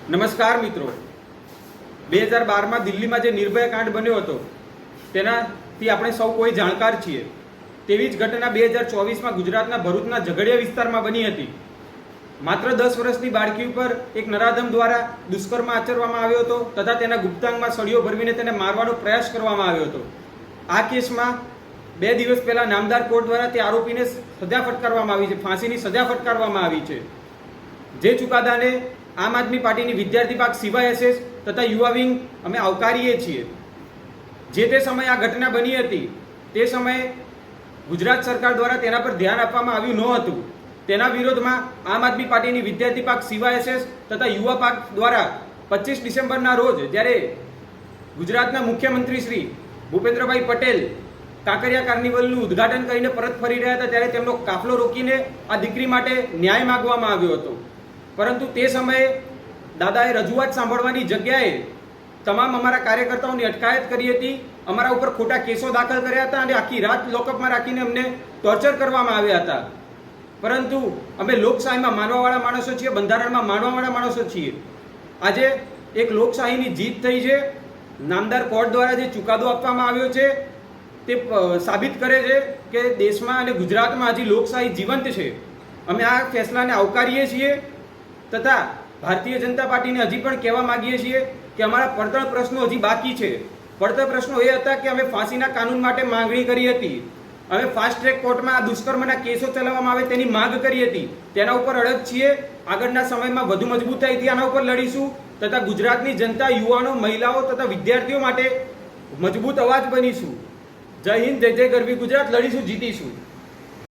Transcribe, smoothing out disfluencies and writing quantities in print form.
નમસ્કાર મિત્રો, 2012માં દિલ્હીમાં જે નિર્ભયા કાંડ બન્યો હતો તેનાથી આપણે સૌ કોઈ જાણકાર છીએ. તેવી જ ઘટના 2024માં ગુજરાતના ભરૂચના ઝઘડિયા વિસ્તારમાં બની હતી. માત્ર 10 વર્ષની બાળકી ઉપર એક નરાધમ દ્વારા દુષ્કર્મ આચરવામાં આવ્યો હતો તથા તેના ગુપ્તાંગમાં સળીઓ ભરવીને તેને મારવાનો પ્રયાસ કરવામાં આવ્યો હતો. આ કેસમાં 2 દિવસ પહેલા નામદાર કોર્ટ દ્વારા તે આરોપીને સજા ફટકારવામાં આવી છે, ફાંસીની સજા ફટકારવામાં આવી છે. જે ચુકાદાને આમ આદમી પાર્ટીની વિદ્યાર્થી પાક સીવાયએસએસ તથા યુવા વિંગ અમે આવકારીએ છીએ. જે તે સમયે આ ઘટના બની હતી તે સમયે ગુજરાત સરકાર દ્વારા તેના પર ધ્યાન આપવામાં આવ્યું ન હતું. તેના વિરોધમાં આમ આદમી પાર્ટીની વિદ્યાર્થી પાક સીવાયએસએસ તથા યુવા પાક દ્વારા 25 ડિસેમ્બરના રોજ જ્યારે ગુજરાતના મુખ્યમંત્રી શ્રી ભૂપેન્દ્રભાઈ પટેલ કાંકરિયા કાર્નિવલનું ઉદ્ઘાટન કરીને પરત ફરી રહ્યા હતા ત્યારે તેમનો કાફલો રોકીને આ દીકરી માટે ન્યાય માંગવામાં આવ્યો હતો. પરંતુ તે સમયે દાદાએ રજૂઆત સાંભળવાની જગ્યાએ તમામ અમારા કાર્યકર્તાઓની અટકાયત કરી હતી, અમારા ઉપર ખોટા કેસો દાખલ કર્યા હતા અને આખી રાત લોકઅપમાં રાખીને અમને ટોર્ચર કરવામાં આવ્યા હતા. પરંતુ અમે લોકશાહીમાં માનવાવાળા માણસો છીએ, બંધારણમાં માનવાવાળા માણસો છીએ. આજે એક લોકશાહીની જીત થઈ છે. નામદાર કોર્ટ દ્વારા જે ચુકાદો આપવામાં આવ્યો છે તે સાબિત કરે છે કે દેશમાં અને ગુજરાતમાં હજી લોકશાહી જીવંત છે. અમે આ ફેસલાને આવકારીએ છીએ તથા ભારતીય જનતા પાર્ટીને હજી પણ કહેવા માંગીએ છીએ કે અમારા પડતર પ્રશ્નો હજી બાકી છે. પડતર પ્રશ્નો એ હતા કે અમે ફાંસીના કાનૂન માટે માંગણી કરી હતી, અમે ફાસ્ટ ટ્રેક કોર્ટમાં આ દુષ્કર્મના કેસો ચલાવવામાં આવે તેની માંગ કરી હતી. તેના ઉપર અડગ છીએ. આગળના સમયમાં વધુ મજબૂતાઈથી આના ઉપર લડીશું તથા ગુજરાતની જનતા, યુવાનો, મહિલાઓ તથા વિદ્યાર્થીઓ માટે મજબૂત અવાજ બનીશું. જય હિન્દ, જય જય ગરવી ગુજરાત. લડીશું, જીતીશું.